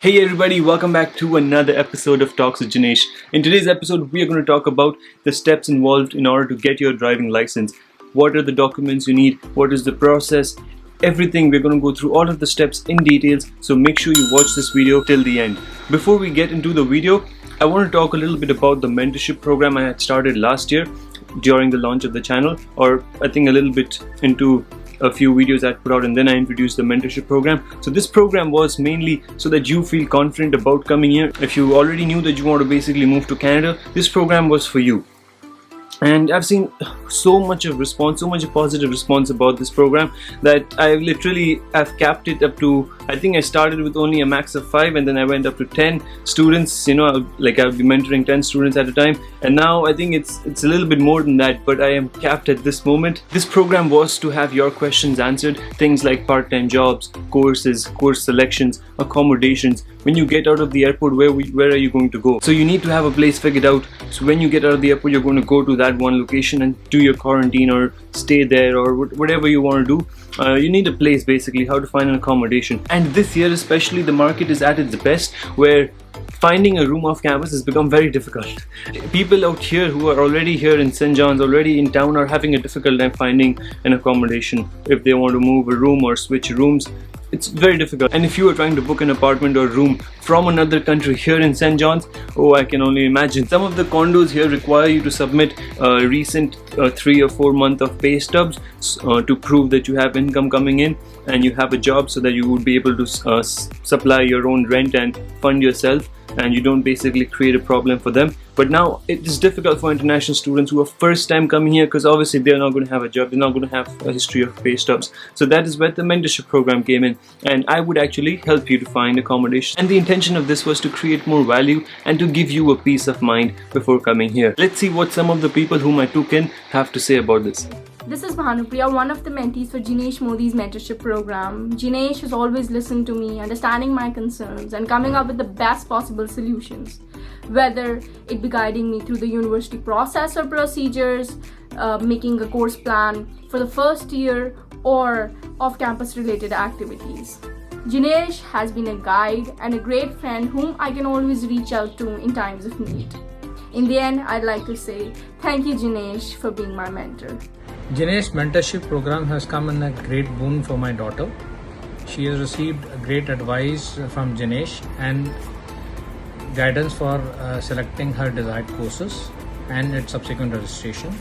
Hey everybody, welcome back to another episode of Talks with Jinesh. In today's episode, we are going to talk about the steps involved in order to get your driving license. What are the documents you need? What is the process? Everything. We're going to go through all of the steps in details, so make sure you watch this video till the end. Before we get into the video, I want to talk a little bit about the mentorship program I had started last year during the launch of the channel, or I think a little bit into a few videos I put out, and then I introduced the mentorship program. So this program was mainly so that you feel confident about coming here. If you already knew that you want to basically move to Canada, this program was for you. And I've seen so much of response, so much positive response about this program that I've capped it up to, I think I started with only a max of 5 and then I went up to 10 students, I'll be mentoring 10 students at a time, and now I think it's a little bit more than that, but I am capped at this moment. This program was to have your questions answered, things like part-time jobs, courses, course selections, accommodations. When you get out of the airport, where are you going to go? So you need to have a place figured out. So when you get out of the airport, you're going to go to that one location and do your quarantine or stay there or whatever you want to do. You need a place, basically, how to find an accommodation. And this year especially, the market is at its best, where finding a room off campus has become very difficult. People out here who are already here in St. John's, already in town, are having a difficult time finding an accommodation. If they want to move a room or switch rooms, it's very difficult. And if you are trying to book an apartment or room from another country here in St. John's, I can only imagine. Some of the condos here require you to submit recent 3 or 4 months of pay stubs to prove that you have income coming in and you have a job, so that you would be able to supply your own rent and fund yourself, and you don't basically create a problem for them. But now it is difficult for international students who are first time coming here, because obviously they're not going to have a job, they're not going to have a history of pay stubs. So that is where the mentorship program came in, and I would actually help you to find accommodation. And the intention of this was to create more value and to give you a peace of mind before coming here. Let's see what some of the people whom I took in have to say about this. This is Bhanupriya, one of the mentees for Jinesh Modi's mentorship program. Jinesh has always listened to me, understanding my concerns and coming up with the best possible solutions. Whether it be guiding me through the university process or procedures, making a course plan for the first year, or off-campus related activities. Jinesh has been a guide and a great friend whom I can always reach out to in times of need. In the end, I'd like to say thank you, Jinesh, for being my mentor. Jinesh mentorship program has come in a great boon for my daughter. She has received great advice from Jinesh and guidance for selecting her desired courses and its subsequent registration.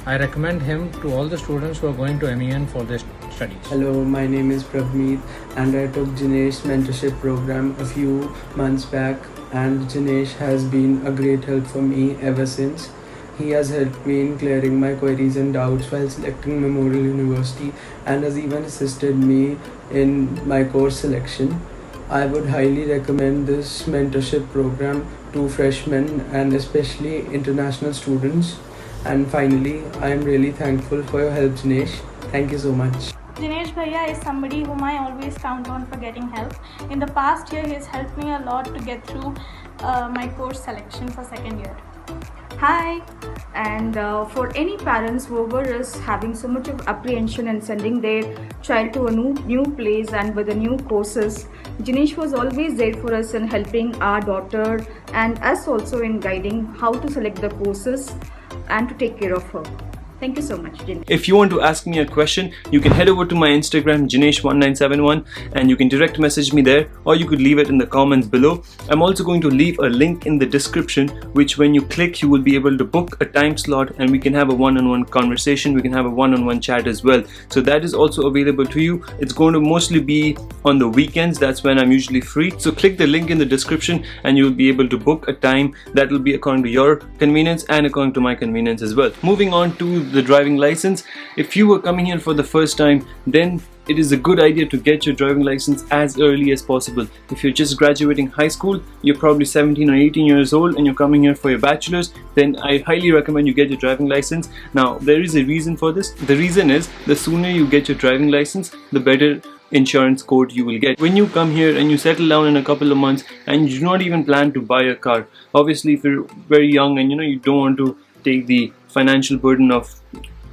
I recommend him to all the students who are going to MEN for their studies. Hello, my name is Pravneet and I took Jinesh mentorship program a few months back, and Jinesh has been a great help for me ever since. He has helped me in clearing my queries and doubts while selecting Memorial University, and has even assisted me in my course selection. I would highly recommend this mentorship program to freshmen and especially international students. And finally, I am really thankful for your help, Jinesh. Thank you so much. Jinesh Bhaiya is somebody whom I always count on for getting help. In the past year, he has helped me a lot to get through my course selection for second year. Hi, and for any parents whoever is having so much of apprehension and sending their child to a new place and with the new courses, Jinesh was always there for us in helping our daughter and us also in guiding how to select the courses and to take care of her. Thank you so much, Jinesh. If you want to ask me a question, you can head over to my Instagram, Jinesh1971, and you can direct message me there, or you could leave it in the comments below. I'm also going to leave a link in the description, which when you click, you will be able to book a time slot and we can have a one-on-one conversation. We can have a one-on-one chat as well. So that is also available to you. It's going to mostly be on the weekends. That's when I'm usually free. So click the link in the description and you'll be able to book a time that will be according to your convenience and according to my convenience as well. Moving on to the driving license. If you were coming here for the first time, then it is a good idea to get your driving license as early as possible. If you're just graduating high school, you're probably 17 or 18 years old and you're coming here for your bachelor's, then I highly recommend you get your driving license. Now, there is a reason for this. The reason is, the sooner you get your driving license, the better insurance code you will get. When you come here and you settle down in a couple of months and you do not even plan to buy a car, obviously if you're very young and you don't want to take the financial burden of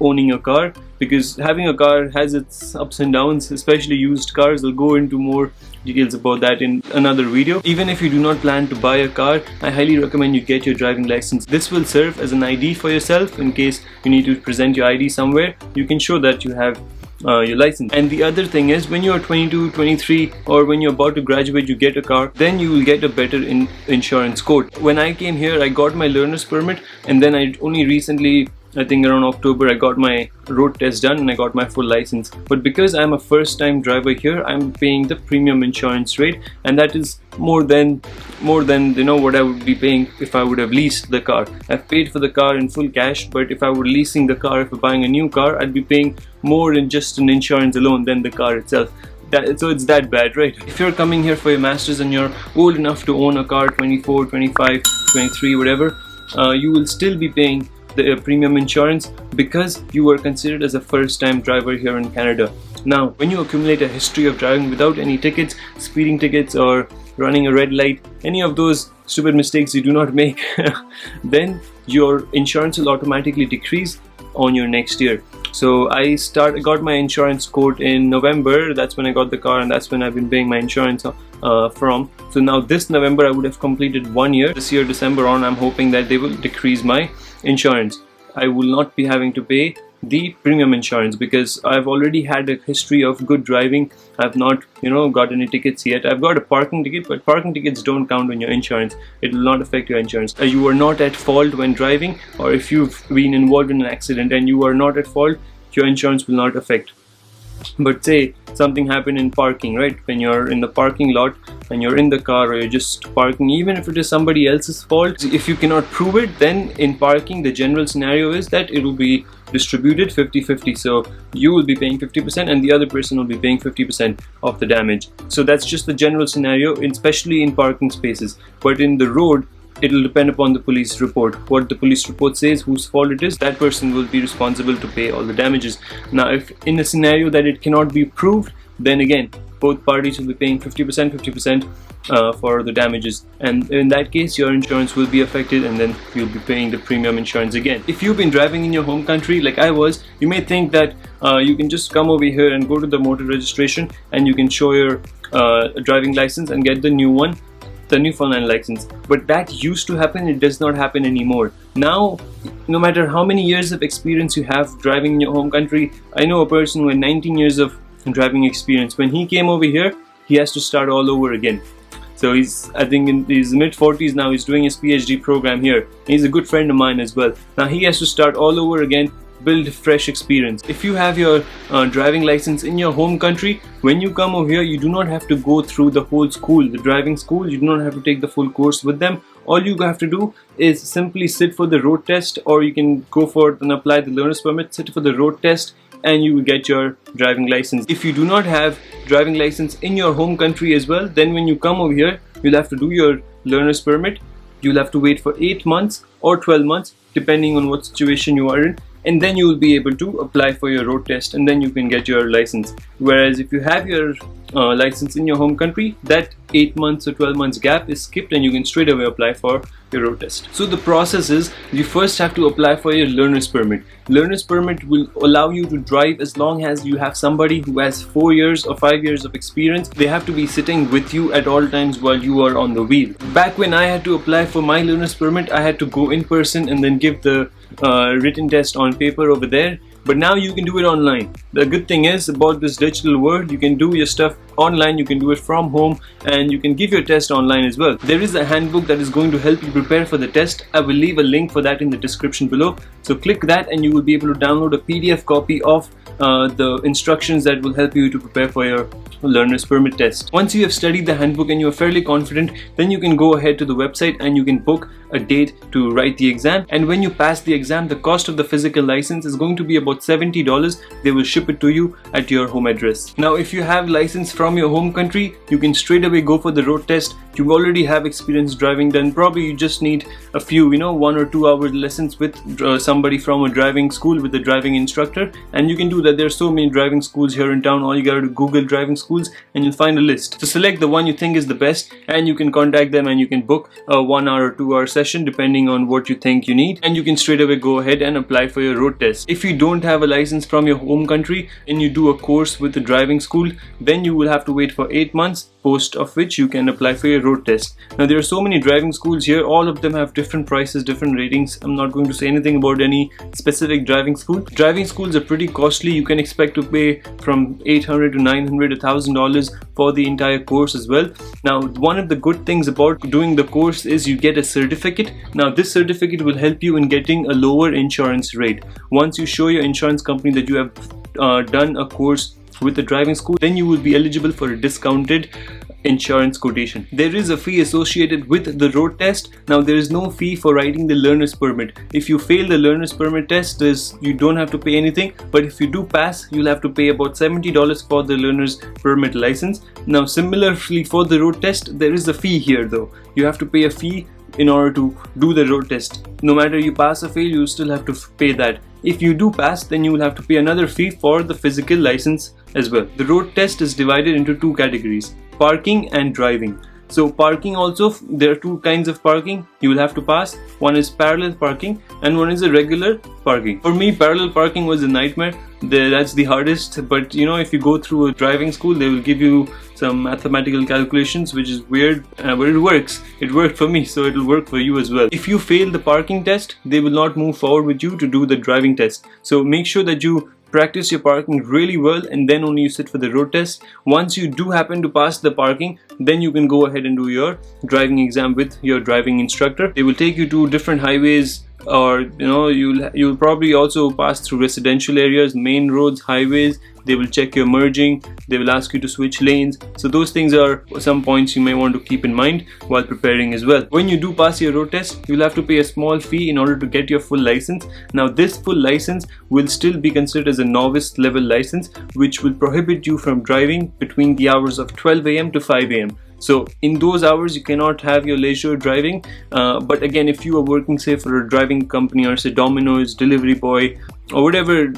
owning a car, because having a car has its ups and downs, especially used cars. I'll go into more details about that in another video. Even if you do not plan to buy a car, I highly recommend you get your driving license. This will serve as an ID for yourself in case you need to present your ID somewhere. You can show that you have your license. And the other thing is, when you're 22, 23, or when you're about to graduate, you get a car, then you will get a better insurance quote. When I came here, I got my learner's permit, and then I only recently, I think around October, I got my road test done and I got my full license. But because I'm a first time driver here, I'm paying the premium insurance rate, and that is more than what I would be paying if I would have leased the car. I've paid for the car in full cash, but if I were leasing the car, if I'm buying a new car, I'd be paying more in just an insurance alone than the car itself. So it's that bad, right? If you're coming here for your masters and you're old enough to own a car, 24, 25, 23, whatever, you will still be paying the premium insurance because you were considered as a first-time driver here in Canada. Now, when you accumulate a history of driving without any tickets, speeding tickets, or running a red light, any of those stupid mistakes you do not make, then your insurance will automatically decrease on your next year. So I got my insurance quote in November. That's when I got the car, and that's when I've been paying my insurance from. So now this November I would have completed 1 year. This year December on, I'm hoping that they will decrease my insurance. I will not be having to pay the premium insurance because I've already had a history of good driving. I've not got any tickets yet. I've got a parking ticket, but parking tickets don't count on your insurance. It will not affect your insurance. You are not at fault when driving, or if you've been involved in an accident and you are not at fault, your insurance will not affect. But say something happened in parking, right? When you're in the parking lot and you're in the car, or you're just parking, even if it is somebody else's fault, if you cannot prove it, then in parking the general scenario is that it will be distributed 50-50. So you will be paying 50% and the other person will be paying 50% of the damage. So that's just the general scenario, especially in parking spaces. But in the road, it will depend upon the police report. What the police report says, whose fault it is, that person will be responsible to pay all the damages. Now, if in a scenario that it cannot be proved, then again, both parties will be paying 50% for the damages. And in that case, your insurance will be affected, and then you'll be paying the premium insurance again. If you've been driving in your home country like I was, you may think that you can just come over here and go to the motor registration and you can show your driving license and get the new one, the Newfoundland license. But that used to happen. It does not happen anymore. Now, no matter how many years of experience you have driving in your home country, I know a person with 19 years of driving experience. When he came over here, he has to start all over again. So he's, I think in his mid-40s now, he's doing his PhD program here. He's a good friend of mine as well. Now he has to start all over again, build fresh experience. If you have your driving license in your home country, when you come over here, you do not have to go through the whole school, the driving school. You do not have to take the full course with them. All you have to do is simply sit for the road test, or you can go for it and apply the learner's permit, sit for the road test, and you will get your driving license. If you do not have driving license in your home country as well, then when you come over here, you'll have to do your learner's permit. You'll have to wait for 8 months or 12 months, depending on what situation you are in, and then you will be able to apply for your road test, and then you can get your license. Whereas if you have your license in your home country, that 8 months or 12 months gap is skipped and you can straight away apply for your road test. So the process is, you first have to apply for your learner's permit. Learner's permit will allow you to drive as long as you have somebody who has 4 years or 5 years of experience. They have to be sitting with you at all times while you are on the wheel. Back when I had to apply for my learner's permit, I had to go in person and then give the written test on paper over there. But now you can do it online. The good thing is about this digital world, you can do your stuff online, you can do it from home, and you can give your test online as well. There is a handbook that is going to help you prepare for the test. I will leave a link for that in the description below. So click that and you will be able to download a PDF copy of the instructions that will help you to prepare for your learner's permit test. Once you have studied the handbook and you are fairly confident, then you can go ahead to the website and you can book a date to write the exam. And when you pass the exam, the cost of the physical license is going to be about $70. They will ship it to you at your home address. Now, if you have license from your home country, you can straight away go for the road test. You already have experience driving, then probably you just need a few 1 or 2 hours lessons with somebody from a driving school, with a driving instructor, and you can do that. There are so many driving schools here in town. All you gotta do, Google driving schools and you'll find a list. So select the one you think is the best and you can contact them and you can book a 1 hour or 2 hour session depending on what you think you need, and you can straight away go ahead and apply for your road test. If you don't have a license from your home country and you do a course with the driving school, then you will have to wait for 8 months, post of which you can apply for your road test. Now there are so many driving schools here, all of them have different prices, different ratings. I'm not going to say anything about any specific driving school. Driving schools are pretty costly. You can expect to pay from $800 to $900, $1,000 for the entire course as well. Now one of the good things about doing the course is you get a certificate. Now this certificate will help you in getting a lower insurance rate. Once you show your insurance company that you have done a course with the driving school, then you will be eligible for a discounted insurance quotation. There is a fee associated with the road test. Now there is no fee for writing the learner's permit. If you fail the learner's permit test, you don't have to pay anything, but if you do pass, you'll have to pay about $70 for the learner's permit license. Now similarly for the road test, there is a fee here though. You have to pay a fee in order to do the road test. No matter you pass or fail, you still have to pay that. If you do pass, then you will have to pay another fee for the physical license as well. The road test is divided into two categories: parking and driving. So parking also, there are two kinds of parking you will have to pass. One is parallel parking and one is a regular parking. For me, parallel parking was a nightmare. That's the hardest, but you know, if you go through a driving school, they will give you some mathematical calculations, which is weird, but it works. It worked for me, so it will work for you as well. If you fail the parking test, they will not move forward with you to do the driving test. So make sure that you practice your parking really well, and then only you sit for the road test. Once you do happen to pass the parking, then you can go ahead and do your driving exam with your driving instructor. They will take you to different highways, or you know, you'll probably also pass through residential areas, main roads, highways. They will check your merging, they will ask you to switch lanes. So those things are some points you may want to keep in mind while preparing as well. When you do pass your road test, you'll have to pay a small fee in order to get your full license. Now this full license will still be considered as a novice level license, which will prohibit you from driving between the hours of 12 a.m. to 5 a.m. So in those hours you cannot have your leisure driving, but again, if you are working say for a driving company, or say Domino's, delivery boy, or whatever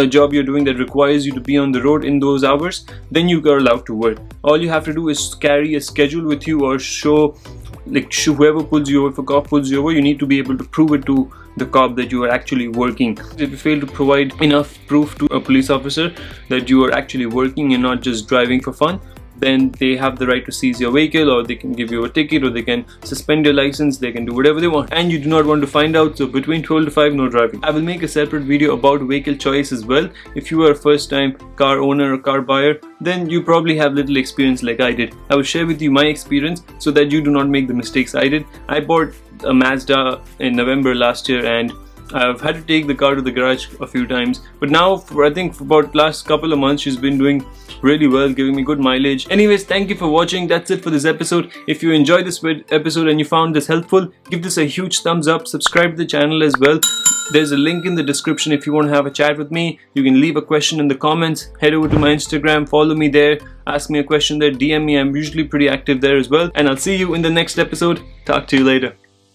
job you're doing that requires you to be on the road in those hours, then you are allowed to work. All you have to do is carry a schedule with you, or show whoever pulls you over. If a cop pulls you over, you need to be able to prove it to the cop that you are actually working. If you fail to provide enough proof to a police officer that you are actually working and not just driving for fun, then they have the right to seize your vehicle, or they can give you a ticket, or they can suspend your license. They can do whatever they want, and you do not want to find out. So between 12 to 5, no driving. I will make a separate video about vehicle choice as well. If you are a first time car owner or car buyer, then you probably have little experience like I did. I will share with you my experience so that you do not make the mistakes I did. I bought a Mazda in November last year, and I've had to take the car to the garage a few times, but now I think for about last couple of months she's been doing really well, giving me good mileage. Anyways, thank you for watching. That's it for this episode. If you enjoyed this episode and you found this helpful, give this a huge thumbs up, subscribe to the channel as well. There's a link in the description if you want to have a chat with me. You can leave a question in the comments, head over to my Instagram, follow me there, ask me a question there, DM me. I'm usually pretty active there as well, and I'll see you in the next episode. Talk to you later.